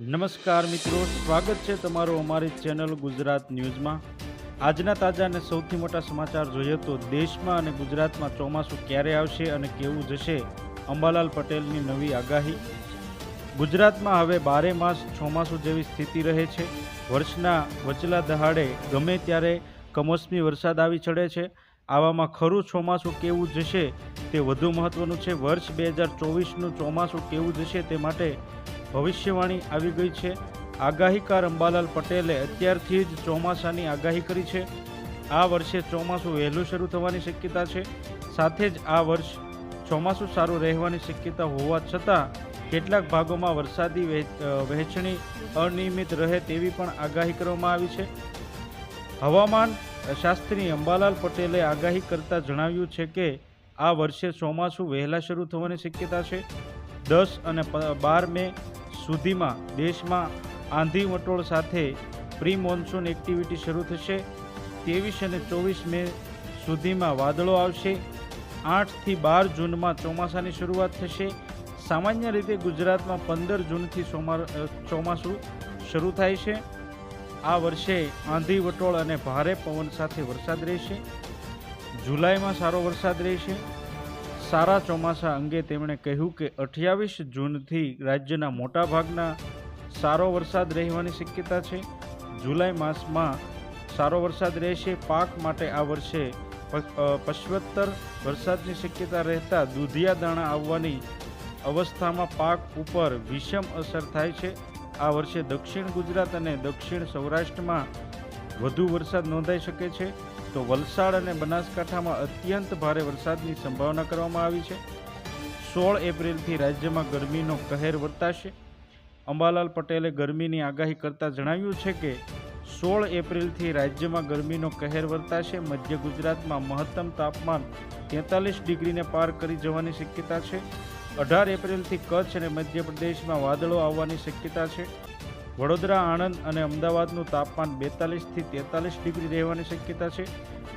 નમસ્કાર મિત્રો, સ્વાગત છે તમારું અમારી ચેનલ ગુજરાત ન્યૂઝમાં। આજના તાજા અને સૌથી મોટા સમાચાર જોઈએ તો દેશમાં અને ગુજરાતમાં ચોમાસું ક્યારે આવશે અને કેવું જશે, અંબાલાલ પટેલની નવી આગાહી। ગુજરાતમાં હવે 12 માસ ચોમાસું જેવી સ્થિતિ રહે છે। વર્ષના વચલા દહાડે ગમે ત્યારે કમોસમી વરસાદ આવી ચડે છે। આવામાં ખરું ચોમાસું કેવું જશે તે વધુ મહત્વનું છે। વર્ષ 2024નું ચોમાસું કેવું જશે તે માટે ભવિષ્યવાણી આવી ગઈ છે। આગાહીકાર અંબાલાલ પટેલે અત્યારથી જ ચોમાસાની આગાહી કરી છે। આ વર્ષે ચોમાસું વહેલું શરૂ થવાની શક્યતા છે। સાથે જ આ વર્ષ ચોમાસું સારું રહેવાની શક્યતા હોવા છતાં કેટલાક ભાગોમાં વરસાદી વહેંચણી અનિયમિત રહે તેવી પણ આગાહી કરવામાં આવી છે। હવામાન શાસ્ત્રી અંબાલાલ પટેલે આગાહી કરતા જણાવ્યું છે કે આ વર્ષે ચોમાસું વહેલા શરૂ થવાની શક્યતા છે। 10 અને 12 મે સુધીમાં દેશમાં આંધી વંટોળ સાથે પ્રી મોન્સૂન એક્ટિવિટી શરૂ થશે। 23 અને 24 મે સુધીમાં વાદળો આવશે। 8 થી 12 જૂનમાં ચોમાસાની શરૂઆત થશે। સામાન્ય રીતે ગુજરાતમાં 15 જૂનથી ચોમાસું શરૂ થાય છે। આ વર્ષે આંધી વંટોળ અને ભારે પવન સાથે વરસાદ રહેશે। જુલાઈમાં સારો વરસાદ રહેશે। સારા ચોમાસા અંગે તેમણે કહ્યું કે 28 જૂનથી રાજ્યના મોટા ભાગના સારો વરસાદ રહેવાની શક્યતા છે। જુલાઈ માસમાં સારો વરસાદ રહેશે। પાક માટે આ વર્ષે પશ્ચોત્તર વરસાદની શક્યતા રહેતા દૂધિયા દાણા આવવાની અવસ્થામાં પાક ઉપર વિષમ અસર થાય છે। આ વર્ષે દક્ષિણ ગુજરાત અને દક્ષિણ સૌરાષ્ટ્રમાં વધુ વરસાદ નોંધાઈ શકે છે, તો વલસાડ અને બનાસકાંઠામાં અત્યંત ભારે વરસાદની સંભાવના કરવામાં આવી છે। 16 એપ્રિલથી રાજ્યમાં ગરમીનો કહેર વર્તાશે। અંબાલાલ પટેલે ગરમીની આગાહી કરતા જણાવ્યું છે કે 16 એપ્રિલથી રાજ્યમાં ગરમીનો કહેર વર્તાશે। મધ્ય ગુજરાતમાં મહત્તમ તાપમાન 43 ડિગ્રીને પાર કરી જવાની શક્યતા છે। 18 એપ્રિલથી કચ્છ અને મધ્યપ્રદેશમાં વાદળો આવવાની શક્યતા છે। વડોદરા, આણંદ અને અમદાવાદનું તાપમાન 42 થી 43 ડિગ્રી રહેવાની શક્યતા છે,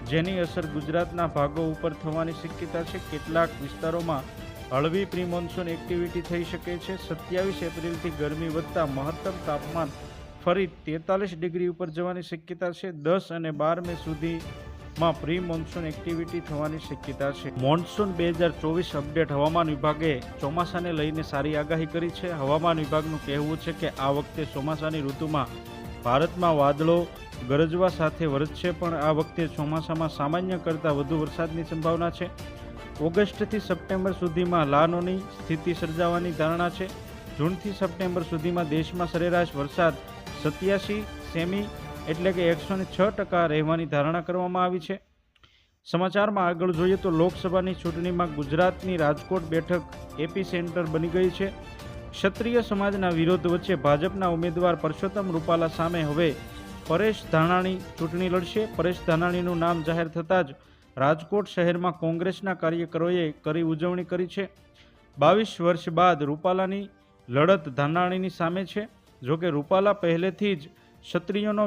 જેની અસર ગુજરાતના ભાગો ઉપર થવાની શક્યતા છે। કેટલાક વિસ્તારોમાં હળવી પ્રી મોન્સૂન એક્ટિવિટી થઈ શકે છે। 27 એપ્રિલથી ગરમી વધતા મહત્તમ તાપમાન ફરી 43 ડિગ્રી ઉપર જવાની શક્યતા છે। 10 અને 12 મે સુધીમાં પ્રી મોન્સૂન એક્ટિવિટી થવાની શક્યતા છે। Monsoon 2024 update. હવામાન વિભાગે ચોમાસાને લઈને સારી આગાહી કરી છે। હવામાન વિભાગનું કહેવું છે કે આ વખતે ચોમાસાની ઋતુમાં ભારતમાં વાદળો ગરજવા સાથે વરસશે, પણ આ વખતે ચોમાસામાં સામાન્ય કરતાં વધુ વરસાદની સંભાવના છે। ઓગસ્ટથી સપ્ટેમ્બર સુધીમાં લાનોની સ્થિતિ સર્જાવાની ધારણા છે। જૂનથી સપ્ટેમ્બર સુધીમાં દેશમાં સરેરાશ વરસાદ 87 સેમી એટલે કે 106% રહેવાની ધારણા કરવામાં આવી છે। સમાચારમાં આગળ જોઈએ તો લોકસભાની ચૂંટણીમાં ગુજરાતની રાજકોટ બેઠક એપી સેન્ટર બની ગઈ છે। ક્ષત્રિય સમાજના વિરોધ વચ્ચે ભાજપના ઉમેદવાર પરસોત્તમ રૂપાલા સામે હવે પરેશ ધાનાણી ચૂંટણી લડશે। પરેશ ધાનાણીનું નામ જાહેર થતાં જ રાજકોટ શહેરમાં કોંગ્રેસના કાર્યકરોએ કરી ઉજવણી કરી છે। 22 વર્ષ બાદ રૂપાલાની લડત ધાનાણીની સામે છે। જોકે રૂપાલા પહેલેથી જ ક્ષત્રિયોનો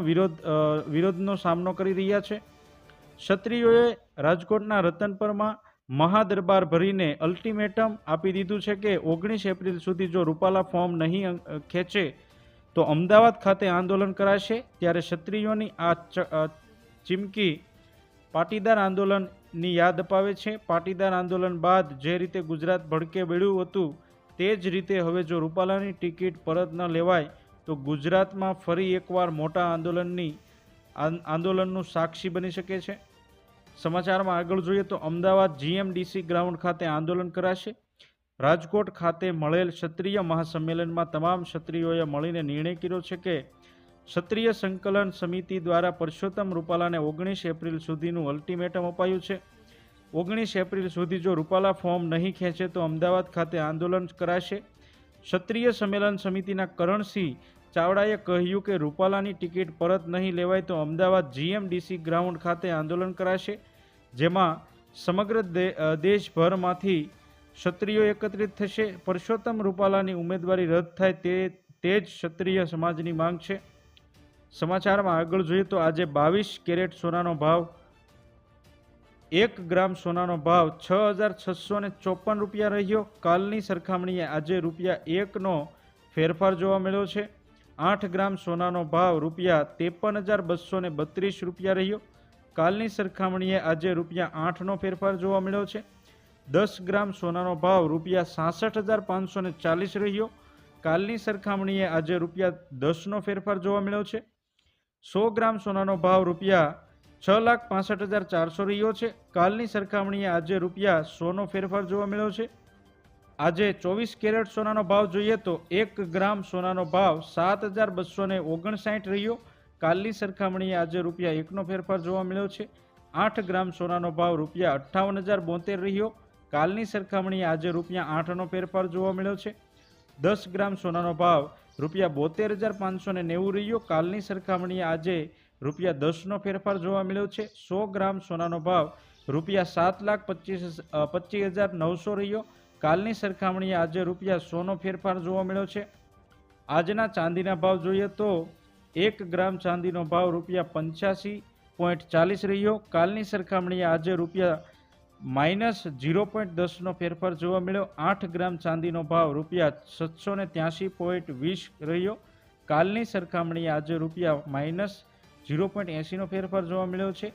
વિરોધનો સામનો કરી રહ્યા છે। ક્ષત્રિયોએ રાજકોટના રતનપરમાં મહાદરબાર ભરીને અલ્ટિમેટમ આપી દીધું છે કે 19 એપ્રિલ સુધી જો રૂપાલા ફોર્મ નહીં ખેંચે તો અમદાવાદ ખાતે આંદોલન કરાશે। ત્યારે ક્ષત્રિયોની આ ચીમકી પાટીદાર આંદોલનની યાદ અપાવે છે। પાટીદાર આંદોલન બાદ જે રીતે ગુજરાત ભડકે બળ્યું હતું તે જ રીતે હવે જો રૂપાલાની ટિકિટ પરત ન લેવાય તો ગુજરાતમાં ફરી એકવાર મોટા આંદોલનનું સાક્ષી બની શકે છે। સમાચારમાં આગળ જોઈએ તો અમદાવાદ જીએમડીસી ગ્રાઉન્ડ ખાતે આંદોલન કરાશે। રાજકોટ ખાતે મળેલ ક્ષત્રિય મહાસંમેલનમાં તમામ ક્ષત્રિયોએ મળીને નિર્ણય કર્યો છે કે ક્ષત્રિય સંકલન સમિતિ દ્વારા પરસોત્તમ રૂપાલાને 19 એપ્રિલ સુધીનું અલ્ટિમેટમ અપાયું છે। 19 એપ્રિલ સુધી જો રૂપાલા ફોર્મ નહીં ખેંચે તો અમદાવાદ ખાતે આંદોલન કરાશે। ક્ષત્રિય સંમેલન સમિતિના કરણસિંહ ચાવડાએ કહ્યું કે રૂપાલાની ટિકિટ પરત નહીં લેવાય તો અમદાવાદ જીએમડીસી ગ્રાઉન્ડ ખાતે આંદોલન કરાશે, જેમાં સમગ્ર દેશભરમાંથી ક્ષત્રિયો એકત્રિત થશે। પરસોત્તમ રૂપાલાની ઉમેદવારી રદ થાય તે જ ક્ષત્રિય સમાજની માંગ છે। સમાચારમાં આગળ જોઈએ તો આજે 22 કેરેટ સોનાનો ભાવ 1 ગ્રામ સોનાનો ભાવ 6,654 રૂપિયા રહ્યો। કાલની સરખામણીએ આજે ₹1નો ફેરફાર જોવા મળ્યો છે। 8 ગ્રામ સોનાનો ભાવ ₹53,232 રહ્યો. કાલની સરખામણીએ આજે ₹8નો ફેરફાર જોવા મળ્યો છે. 10 ગ્રામ સોનાનો ભાવ ₹66,540 રહ્યો. કાલની સરખામણીએ આજે ₹10નો ફેરફાર જોવા મળ્યો છે. 100 ગ્રામ સોનાનો ભાવ ₹6,65,400 રહ્યો છે. કાલની સરખામણીએ આજે ₹100નો ફેરફાર જોવા મળ્યો છે. આજે 24 કેરેટ સોનાનો ભાવ જોઈએ તો 1 ગ્રામ સોનાનો ભાવ ₹7,259 રહ્યો. કાલની સરખામણીએ આજે ₹1નો ફેરફાર જોવા મળ્યો છે. 8 ગ્રામ સોનાનો ભાવ ₹58,072 રહ્યો. કાલની સરખામણીએ આજે ₹8નો ફેરફાર જોવા મળ્યો છે. 10 ગ્રામ સોનાનો ભાવ ₹72,590 રહ્યો. કાલની સરખામણીએ આજે ₹10નો ફેરફાર જોવા મળ્યો છે. 100 ગ્રામ સોનાનો ભાવ ₹7,25,900 રહ્યો. કાલની સરખામણીએ આજે ₹100નો ફેરફાર જોવા મળ્યો છે. આજના ચાંદીના ભાવ જોઈએ તો 1 ગ્રામ ચાંદીનો ભાવ ₹85.40 રહ્યો. કાલની સરખામણીએ આજે -0.10નો ફેરફાર જોવા મળ્યો. 8 ગ્રામ ચાંદીનો ભાવ ₹783.20 રહ્યો. કાલની સરખામણીએ આજે -0.80નો ફેરફાર જોવા મળ્યો છે.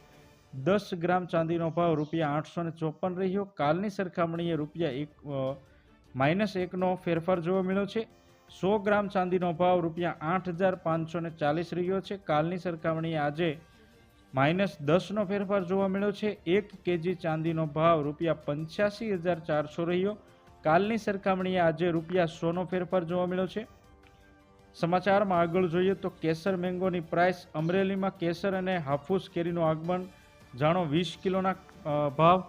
10 ગ્રામ ચાંદીનો ભાવ ₹854 રહ્યો. કાલની સરખામણીએ -1નો ફેરફાર જોવા મળ્યો છે. 100 ગ્રામ ચાંદીનો ભાવ ₹8,540 રહ્યો છે. કાલની સરખામણીએ આજે -10નો ફેરફાર જોવા મળ્યો છે. 1 કેજી ચાંદીનો ભાવ ₹85,400 રહ્યો. કાલની સરખામણીએ આજે ₹100નો ફેરફાર જોવા મળ્યો છે. સમાચારમાં આગળ જોઈએ તો કેસર મેંગોની પ્રાઇસ. અમરેલીમાં કેસર અને હાફૂસ કેરીનું આગમન. જાણો 20 કિલોના ભાવ.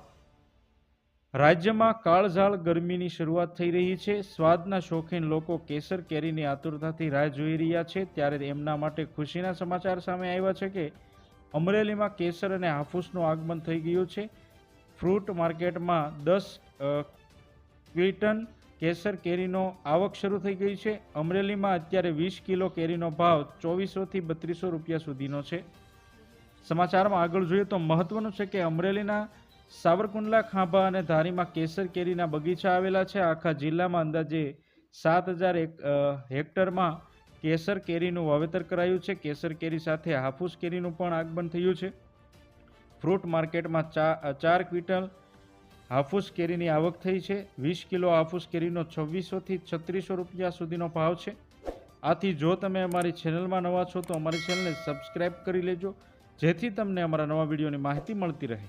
રાજ્યમાં કાળઝાળ ગરમીની શરૂઆત થઈ રહી છે. સ્વાદના શોખીન લોકો કેસર કેરીની આતુરતાથી રાહ જોઈ રહ્યા છે. ત્યારે એમના માટે ખુશીના સમાચાર સામે આવ્યા છે કે અમરેલીમાં કેસર અને હાફૂસનું આગમન થઈ ગયું છે. ફ્રૂટ માર્કેટમાં 10 ક્વિન્ટલ કેસર કેરીનો આવક શરૂ થઈ ગઈ છે. અમરેલીમાં અત્યારે 20 કિલો કેરીનો ભાવ ₹2400 થી ₹3200 સુધીનો છે. સમાચારમાં આગળ જોઈએ તો મહત્વનું છે કે અમરેલીના સાવરકુંડલા, ખાંભા અને ધારીમાં કેસર કેરીના બગીચા આવેલા છે. આખા જિલ્લામાં અંદાજે 7,000 હેક્ટરમાં કેસર કેરીનું વાવેતર કરાયું છે. કેસર કેરી સાથે હાફૂસ કેરીનું પણ આગમન થયું છે. ફ્રૂટ માર્કેટમાં 4 ક્વિન્ટલ હાફૂસ કેરીની આવક થઈ છે. 20 કિલો હાફૂસ કેરીનો ₹2600 થી ₹3600 સુધીનો ભાવ છે. આથી જો તમે અમારી ચેનલમાં નવા છો તો અમારી ચેનલને સબસ્ક્રાઈબ કરી લેજો, જેથી તમને અમારા નવા વિડીયોની માહિતી મળતી રહે.